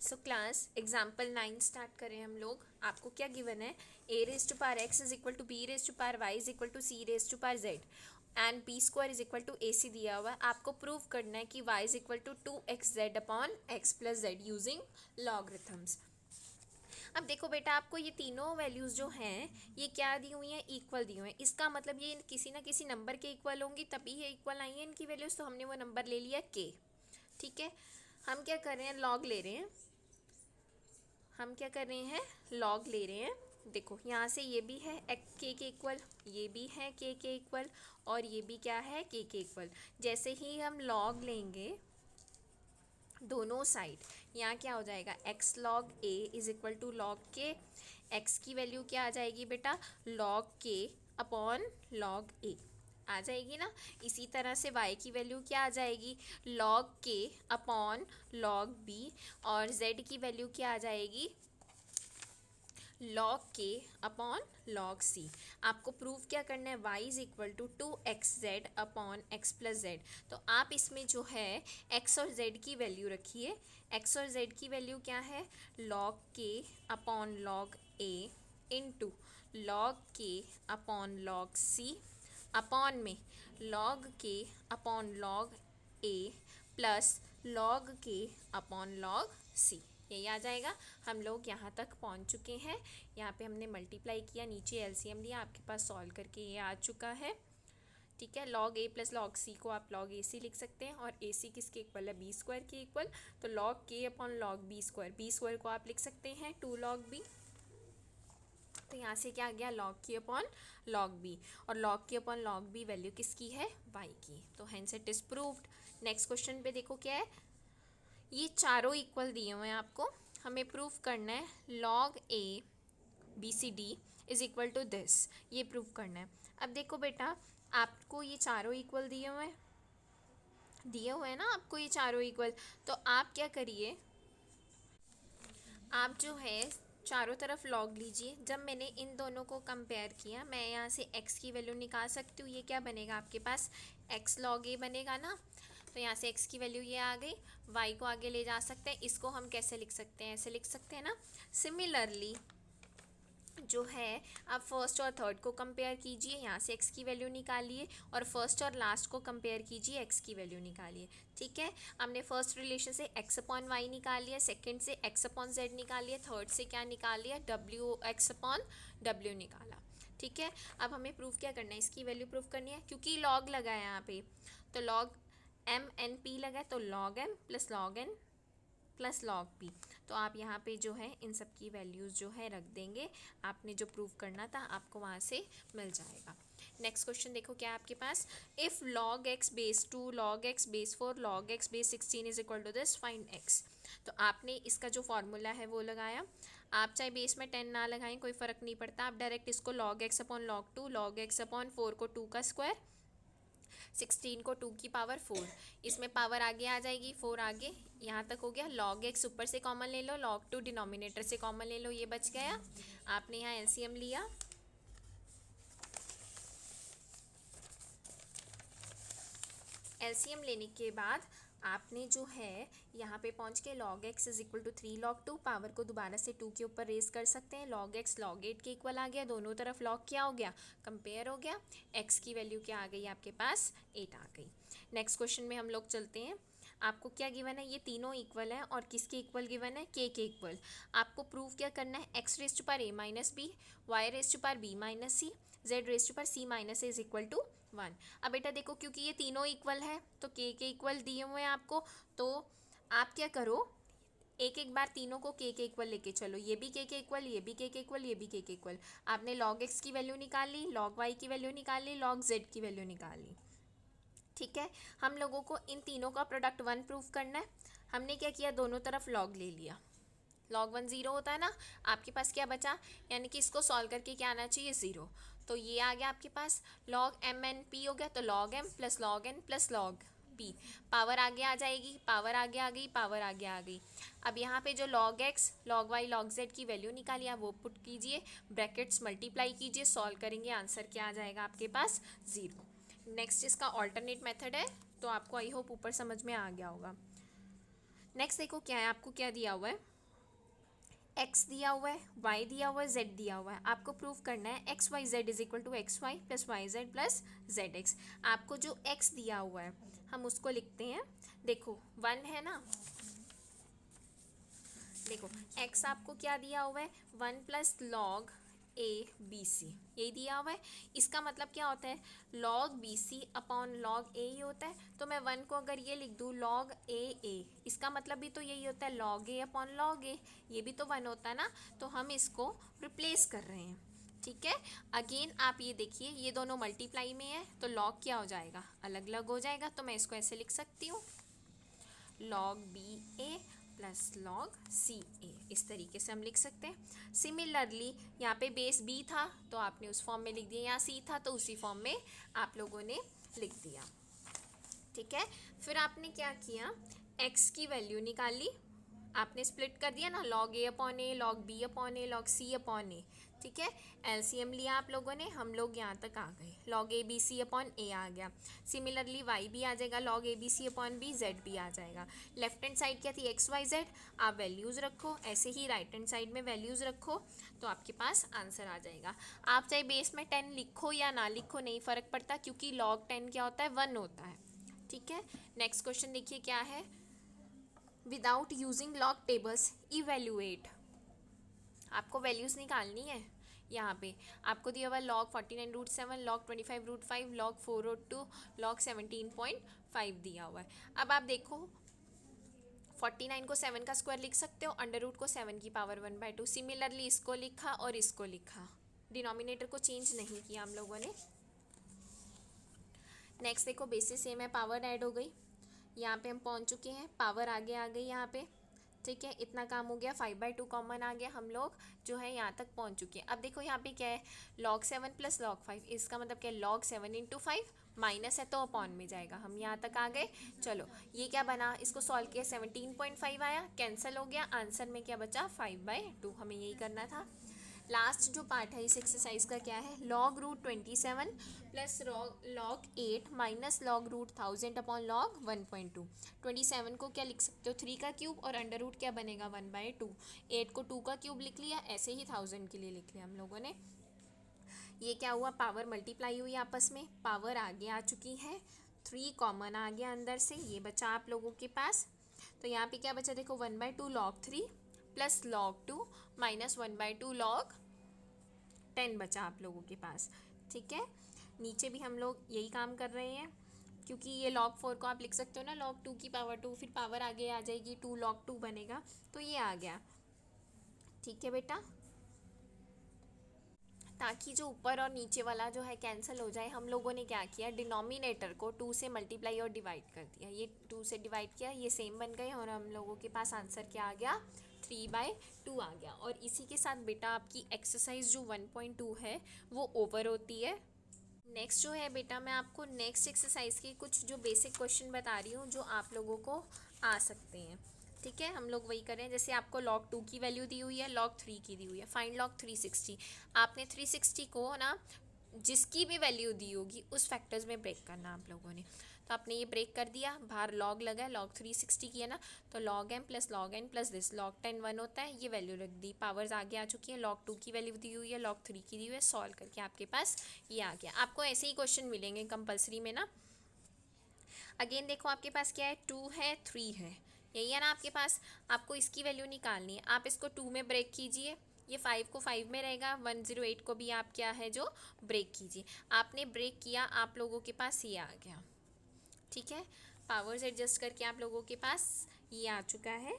So class example 9 start करें हम लोग। आपको क्या गिवन है, a raise to power x is equal to b raise to power y is equal to c raise to power z and b square is equal to ac दिया हुआ है। आपको प्रूव करना है कि y is equal to 2xz upon x plus z using logarithms. अब देखो बेटा, आपको ये तीनों वैल्यूज़ जो हैं ये क्या दी हुई हैं, इक्वल दी हुई हैं। इसका मतलब ये किसी ना किसी नंबर के इक्वल होंगी तभी ये इक्वल आई हैं इनकी वैल्यूज़। तो हमने वो नंबर ले लिया k। ठीक है, हम क्या कर रहे हैं, लॉग ले रहे हैं। हम क्या कर रहे हैं, लॉग ले रहे हैं। देखो यहाँ से ये भी है के इक्वल, ये भी है के इक्वल, और ये भी क्या है, के इक्वल। जैसे ही हम लॉग लेंगे दोनों साइड, यहाँ क्या हो जाएगा, x log a is equal to log k. x की वैल्यू क्या आ जाएगी बेटा, लॉग के अपॉन लॉग a आ जाएगी ना। इसी तरह से y की वैल्यू क्या आ जाएगी, log k upon log b, और z की वैल्यू क्या आ जाएगी, log k upon log c। आपको प्रूफ क्या करना है, y is equal to 2xz upon x plus z। तो आप इसमें जो है x और z की वैल्यू रखिए। x और z की वैल्यू क्या है, log k upon log a into log k upon log c upon में log k upon log a plus log k upon log c। यही आ जाएगा। हम लोग यहाँ तक पहुँच चुके हैं। यहाँ पे हमने मल्टीप्लाई किया, नीचे एलसीएम लिया, आपके पास सॉल्व करके ये आ चुका है। ठीक है, log a plus log c को आप log ac लिख सकते हैं, और ac किसके इक्वल है, b स्क्वायर के इक्वल। तो log k upon log b square को आप लिख सकते हैं 2 log b। तो यहाँ से क्या आ गया, log k upon log b, और log k upon log b value किसकी है, y की। तो hence it is proved. Next question पे देखो क्या है, ये चारों इक्वल दिए हुए हैं आपको, हमें प्रूफ करना है log a b c d is equal to this, ये प्रूफ करना है। अब देखो बेटा, आपको ये चारों इक्वल दिए हुए हैं ना, आपको ये चारों इक्वल। तो आप क्या करिए, आप जो है चारों तरफ लॉग लीजिए। जब मैंने इन दोनों को कंपेयर किया, मैं यहाँ से x की वैल्यू निकाल सकती हूँ। ये क्या बनेगा आपके पास, x log a बनेगा ना। तो यहाँ से x की वैल्यू ये आ गई, y को आगे ले जा सकते हैं। इसको हम कैसे लिख सकते हैं, ऐसे लिख सकते हैं ना। सिमिलरली जो है आप फर्स्ट और थर्ड को कंपेयर कीजिए, यहाँ से x की वैल्यू निकालिए, और फर्स्ट और लास्ट को कंपेयर कीजिए, x की वैल्यू निकालिए। ठीक है, हमने फर्स्ट रिलेशन से x अपॉन वाई निकाल लिया, सेकेंड से x अपॉन जेड निकाल लिया, थर्ड से क्या निकाल लिया, w x अपॉन w निकाला। ठीक है, अब हमें प्रूफ क्या करना है, इसकी वैल्यू प्रूफ करनी है। क्योंकि लॉग लगा है यहाँ पे, तो लॉग m n p लगा है, तो log m plus log n plus log p। तो आप यहाँ पे जो है इन सब की वैल्यूज़ जो है रख देंगे। आपने जो प्रूव करना था आपको वहाँ से मिल जाएगा। नेक्स्ट क्वेश्चन देखो क्या है आपके पास, if log x base 2 log x base 4 log x base 16 is equal to this, find x। तो आपने इसका जो फॉर्मूला है वो लगाया। आप चाहे बेस में 10 ना लगाएं, कोई फ़र्क नहीं पड़ता। आप डायरेक्ट इसको log x upon log 2, log x upon 4 को 2 का स्क्वायर, 16 को 2 की पावर 4, इसमें पावर आगे आ जाएगी, 4 आगे, यहाँ तक हो गया। log x ऊपर से कॉमन ले लो, log 2 डिनोमिनेटर से कॉमन ले लो, ये बच गया। आपने यहाँ एलसीएम लिया, एलसीएम लेने के बाद आपने जो है यहाँ पे पहुँच के log x is equal to 3 log 2, power को दोबारा से 2 के ऊपर रेज कर सकते हैं। log x log 8 के इक्वल आ गया, दोनों तरफ log क्या हो गया, कंपेयर हो गया। x की वैल्यू क्या आ गई आपके पास, 8 आ गई। नेक्स्ट क्वेश्चन में हम लोग चलते हैं। आपको क्या गिवन है, ये तीनों इक्वल है, और किसके इक्वल गिवन है, के इक्वल। आपको प्रूफ क्या करना है, x raise to power a minus B, y raise to power b minus C, z raise to power c minus A is equal to 1। अब बेटा देखो, क्योंकि ये तीनों इक्वल है तो के इक्वल दिए हुए हैं आपको। तो आप क्या करो, एक एक बार तीनों को के इक्वल लेके चलो। ये भी के इक्वल, ये भी के इक्वल, ये भी के इक्वल। आपने log x की वैल्यू निकाल ली, log y की वैल्यू निकाल ली, log z की वैल्यू निकाल ली। ठीक है, हम लोगों को इन तीनों का प्रोडक्ट 1 प्रूफ करना है। हमने क्या किया, दोनों तरफ log ले लिया। log 1 0 होता है ना, आपके पास क्या बचा, यानी कि इसको सॉल्व करके क्या आना चाहिए, 0। तो ये आ गया आपके पास, log m n p हो गया, तो log m plus log n plus log p, power आगे आ जाएगी, पावर आगे आ गई, पावर आगे आ गई। अब यहाँ पे जो log x log y log z की वैल्यू निकाली, आप वो पुट कीजिए, ब्रैकेट्स मल्टीप्लाई कीजिए, सॉल्व करेंगे, आंसर क्या आ जाएगा आपके पास, 0। नेक्स्ट इसका ऑल्टरनेट मेथड है, तो आपको आई होप ऊपर समझ में आ गया होगा। नेक्स्ट देखो क्या है, आपको क्या दिया हुआ है, एक्स दिया हुआ है, वाई दिया हुआ है, जेड दिया हुआ है। आपको प्रूव करना है X Y Z is equal to X Y plus Y Z plus Z X. आपको जो एक्स दिया हुआ है हम उसको लिखते हैं, देखो 1 है ना, देखो x आपको क्या दिया हुआ है 1 plus log a b c, यही दिया हुआ है। इसका मतलब क्या होता है log b c upon log a ही होता है। तो मैं 1 को अगर ये लिख दूँ लॉग ए, इसका मतलब भी तो यही होता है लॉग ए अपॉन लॉग ए, ये भी तो 1 होता है ना। तो हम इसको रिप्लेस कर रहे हैं, ठीक है। अगेन आप ये देखिए ये दोनों मल्टीप्लाई में है तो लॉग क्या हो जाएगा अलग अलग हो जाएगा। तो मैं इसको ऐसे लिख सकती हूँ लॉग बी ए प्लस लॉग सी ए, इस तरीके से हम लिख सकते हैं। सिमिलरली यहाँ पे बेस बी था तो आपने उस फॉर्म में लिख दिया, यहाँ सी था तो उसी फॉर्म में आप लोगों ने लिख दिया, ठीक है। फिर आपने क्या किया x की वैल्यू निकाली, आपने स्प्लिट कर दिया ना लॉग ए अपॉन ए, लॉग बी अपॉन ए, लॉग सी अपॉन ए, ठीक है। एलसीएम लिया आप लोगों ने, हम लोग यहाँ तक आ गए, log a b c upon a आ गया। सिमिलरली वाई भी आ जाएगा, log a b c upon b, z भी आ जाएगा। लेफ्ट हैंड साइड क्या थी एक्स वाई जेड, आप वैल्यूज़ रखो, ऐसे ही राइट हैंड साइड में वैल्यूज़ रखो तो आपके पास आंसर आ जाएगा। आप चाहे बेस में 10 लिखो या ना लिखो नहीं फ़र्क पड़ता, क्योंकि लॉग 10 क्या होता है 1 होता है, ठीक है। नेक्स्ट क्वेश्चन देखिए क्या है, without using log tables evaluate, आपको वैल्यूज़ निकालनी है। यहाँ पे आपको दिया हुआ लॉग 49√7, लॉग 25√5, लॉग 4/2, लॉग 17.5 दिया हुआ है। अब आप देखो 49 को 7 का स्क्वायर लिख सकते हो, अंडर रूट को 7 की पावर 1/2। सिमिलरली इसको लिखा और इसको लिखा, डिनोमिनेटर को चेंज नहीं किया हम लोगों ने। नेक्स्ट देखो बेसिस सेम है, पावर ऐड हो गई, यहाँ पे हम पहुँच चुके हैं, पावर आगे आ गई यहाँ पे, ठीक है। इतना काम हो गया, 5/2 कॉमन आ गया, हम लोग जो है यहाँ तक पहुँच चुके हैं। अब देखो यहाँ पे क्या है log 7 प्लस log 5, इसका मतलब क्या है log 7 इंटू 5, माइनस है तो अपॉन में जाएगा, हम यहाँ तक आ गए। चलो ये क्या बना, इसको सॉल्व किया 17.5 आया, कैंसिल हो गया, आंसर में क्या बचा 5/2, हमें यही करना था। लास्ट जो पार्ट है इस एक्सरसाइज का क्या है, log root 27 plus log 8 minus log root 1000 upon log 1.2। 27 को क्या लिख सकते हो 3 का क्यूब और अंडर रूट क्या बनेगा 1/2। 8 को 2 का क्यूब लिख लिया, ऐसे ही 1000 के लिए लिख लिया हम लोगों ने। ये क्या हुआ पावर मल्टीप्लाई हुई आपस में, पावर आगे आ चुकी है, 3 कॉमन आ गया अंदर से, ये बचा आप लोगों के पास। तो यहाँ पे क्या बचा देखो 1/2 log 3 plus log 2 minus 1/2 log 10 बचा आप लोगों के पास, ठीक है। नीचे भी हम लोग यही काम कर रहे हैं, क्योंकि ये log 4 को आप लिख सकते हो ना log 2 की पावर 2, फिर पावर आगे आ जाएगी 2 log 2 बनेगा, तो ये आ गया, ठीक है बेटा। ताकि जो ऊपर और नीचे वाला जो है कैंसिल हो जाए, हम लोगों ने क्या किया डिनोमिनेटर को 2 से मल्टीप्लाई और डिवाइड कर दिया, ये 2 से डिवाइड किया, ये सेम बन गए और हम लोगों के पास आंसर क्या आ गया 3/2 आ गया। और इसी के साथ बेटा आपकी एक्सरसाइज जो 1.2 है वो ओवर होती है। नेक्स्ट जो है बेटा मैं आपको नेक्स्ट एक्सरसाइज के कुछ जो बेसिक क्वेश्चन बता रही हूँ जो आप लोगों को आ सकते हैं, ठीक है। हम लोग वही करें, जैसे आपको log 2 की वैल्यू दी हुई है, log 3 की दी हुई है, फाइंड log 360। आपने 360 को ना जिसकी भी वैल्यू दी होगी उस फैक्टर्स में ब्रेक करना आप लोगों ने। तो आपने ये ब्रेक कर दिया, बाहर log लगा है, log 360 किया ना, तो log m plus log n plus this log 10 1 होता है, ये वैल्यू रख दी, पावर्स आगे आ चुकी है, log 2 की वैल्यू दी हुई है, log 3 की दी हुई है, सॉल्व करके आपके पास ये आ गया। आपको ऐसे ही क्वेश्चन मिलेंगे कंपलसरी में ना। अगेन देखो आपके पास क्या है 2 है 3 है, यही है ना आपके पास, आपको इसकी वैल्यू निकालनी है। आप इसको 2 में ब्रेक कीजिए, ये 5 को 5 में रहेगा, 108 को भी आप क्या है जो ब्रेक कीजिए। आपने ब्रेक किया, आप लोगों के पास ये आ गया, ठीक है। पावर्स एडजस्ट करके आप लोगों के पास ये आ चुका है,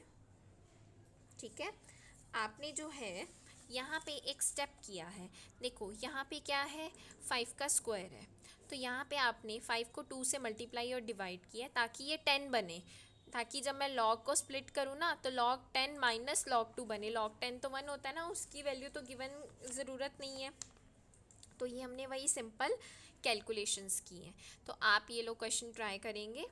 ठीक है। आपने जो है यहाँ पे एक स्टेप किया है, देखो यहाँ पे क्या है 5 का स्क्वायर है, तो यहाँ पे आपने 5 को 2 से मल्टीप्लाई और डिवाइड किया ताकि ये 10 बने, ताकि जब मैं log को स्प्लिट करूँ ना तो log 10 माइनस log 2 बने। log 10 तो 1 होता है ना, उसकी वैल्यू तो गिवन ज़रूरत नहीं है, तो ये हमने वही सिंपल कैलकुलेशंस की हैं। तो आप ये लोग क्वेश्चन ट्राई करेंगे,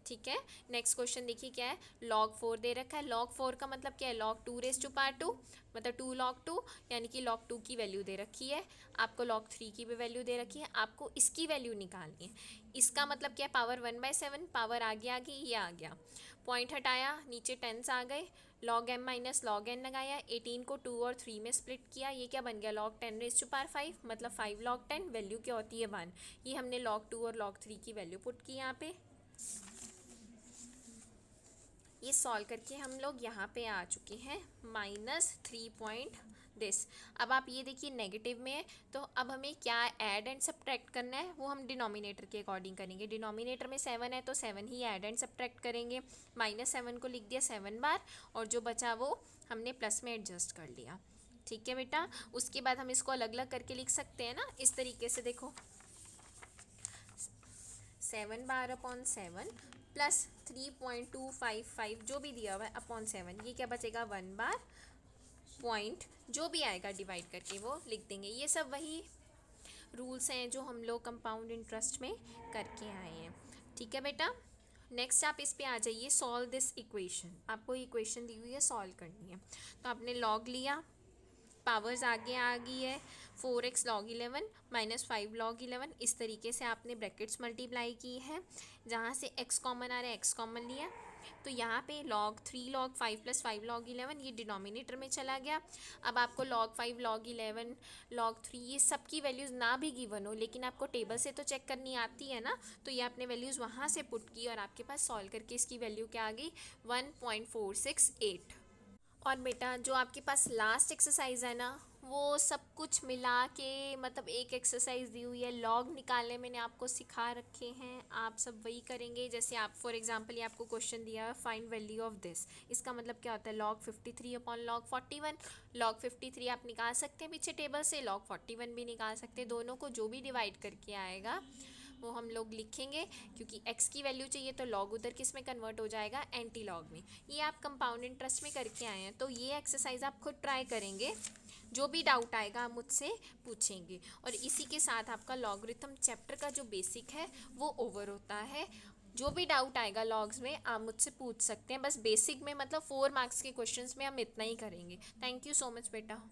ठीक है। नेक्स्ट क्वेश्चन देखिए क्या है, log 4 दे रखा है, log 4 का मतलब क्या है log 2 मतलब 2 log 2, यानी कि log 2 की वैल्यू दे रखी है, आपको log 3 की भी वैल्यू दे रखी है, आपको इसकी वैल्यू निकालनी है। इसका मतलब क्या है पावर 1/7, पावर आगे आ गई, ये आ गया, पॉइंट हटाया, नीचे टेंस आ गए, log m minus log n लगाया, 18 को 2 और 3 में स्प्लिट किया, ये क्या बन गया log 10 रेज़ टू पावर 5, मतलब 5 log 10, वैल्यू क्या होती है 1। ये हमने log 2 और log 3 की वैल्यू पुट की यहाँ पे। ये सॉल्व करके हम लोग यहाँ पे आ चुके हैं -3 पॉइंट दिस। अब आप ये देखिए नेगेटिव में है, तो अब हमें क्या ऐड एंड सब्ट्रैक्ट करना है वो हम डिनोमिनेटर के अकॉर्डिंग करेंगे। डिनोमिनेटर में 7 है तो 7 ही ऐड एंड सब्ट्रैक्ट करेंगे। -7 को लिख दिया 7 बार, और जो बचा वो हमने प्लस में एडजस्ट कर लिया। ठीक है बेटा, उसके बाद हम इसको अलग अलग करके लिख सकते हैं ना, इस तरीके से देखो 7 बार अपॉन 7 प्लस 3.255 जो भी दिया हुआ है अपॉन 7, ये क्या बचेगा 1 बार पॉइंट जो भी आएगा डिवाइड करके वो लिख देंगे। ये सब वही रूल्स हैं जो हम लोग कंपाउंड इंटरेस्ट में करके आए हैं। ठीक है बेटा, नेक्स्ट आप इस पे आ जाइए, सॉल्व दिस इक्वेशन। आपको इक्वेशन दी हुई है, सॉल्व करनी है। तो आपने लॉग लिया, पावर्स आगे आ गई है 4x log 11 माइनस 5 log 11, इस तरीके से आपने ब्रैकेट्स मल्टीप्लाई की है। जहाँ से x कॉमन आ रहा है x कॉमन लिया, तो यहाँ पे log 3 log 5 प्लस 5 log 11 ये डिनोमिनेटर में चला गया। अब आपको log 5 log 11 log 3 ये सब की वैल्यूज़ ना भी गिवन हो, लेकिन आपको टेबल से तो चेक करनी आती है ना, तो ये आपने वैल्यूज़ वहाँ से पुट की और आपके पास सॉल्व करके इसकी वैल्यू क्या आ गई 1.468। और बेटा जो आपके पास लास्ट एक्सरसाइज है ना, वो सब कुछ मिला के मतलब एक एक्सरसाइज दी हुई है, लॉग निकालने मैंने आपको सिखा रखे हैं, आप सब वही करेंगे। जैसे आप फॉर एग्जांपल ये आपको क्वेश्चन दिया है फाइंड वैल्यू ऑफ दिस, इसका मतलब क्या होता है log 53 अपॉन log 41। log 53 आप निकाल सकते हैं पीछे टेबल से, log 41 भी निकाल सकते हैं, दोनों को जो भी डिवाइड करके आएगा वो हम लोग लिखेंगे, क्योंकि x की वैल्यू चाहिए तो log उधर किस में कन्वर्ट हो जाएगा एंटी लॉग में। ये आप कंपाउंड इंटरेस्ट में करके आए हैं, तो ये एक्सरसाइज आप खुद ट्राई करेंगे, जो भी डाउट आएगा आप मुझसे पूछेंगे। और इसी के साथ आपका लॉगरिथम चैप्टर का जो बेसिक है वो ओवर होता है। जो भी डाउट आएगा लॉग्स में आप मुझसे पूछ सकते हैं, बस बेसिक में मतलब 4 मार्क्स के क्वेश्चंस में हम इतना ही करेंगे। थैंक यू सो मच बेटा।